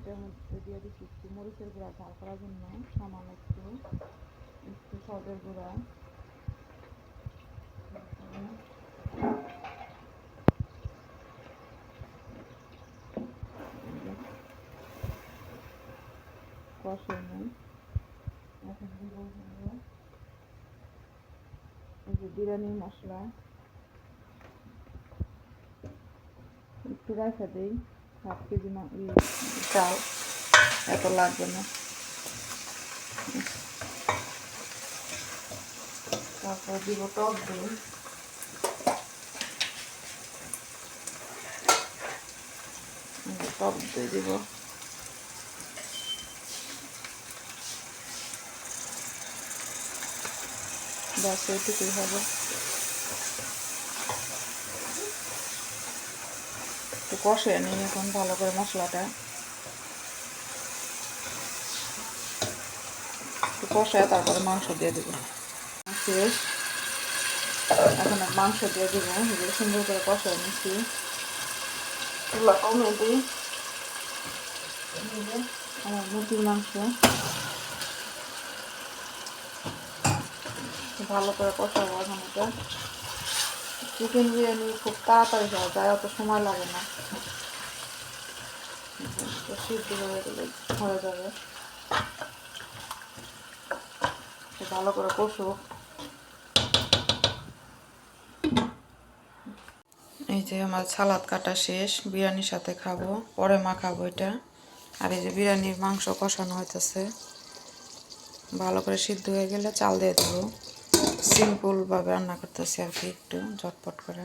এটার মধ্যে দিয়ে দিচ্ছি একটু মরিচের গুঁড়া ঝাল করার জন্য, সামান্য একটু সদের গুঁড়া, কষে নিই। এখন দিব এই যে বিরিয়ানি মশলা, একটু রাখা দিই, 7 কেজি চাল, এত লাগবে না। তারপর দিব টক দই, টক দই দিব, ব্যাস এইটুকুই হবে। একটু কষে নিই এখন ভালো করে মশলাটা, একটু কষায় তারপরে মাংস দিয়ে দেবো। শেষ, এখন মাংস দিয়ে দেবো। এগুলো সুন্দর করে কষায় নিচ্ছি, চুলা কমে দিই। আমার মুরগির মাংস ভালো করে কষাবো। এখন এটা চিকেন বিরিয়ানি খুব তাড়াতাড়ি হওয়া যায়, অত সময় লাগে না, সিদ্ধ হয়ে গেলে হয়ে যাবে। ভালো করে কষুক। এই যে আমার সালাদ কাটা শেষ, বিরিয়ানির সাথে খাবো, পরে মাখাবো এটা। আর এই যে বিরিয়ানির মাংস কষানো হইতেছে, ভালো করে সিদ্ধ হয়ে গেলে চাল দিয়ে দেবো। সিম্পলভাবে রান্না করতেছি আর কি, একটু ঝটপট করে।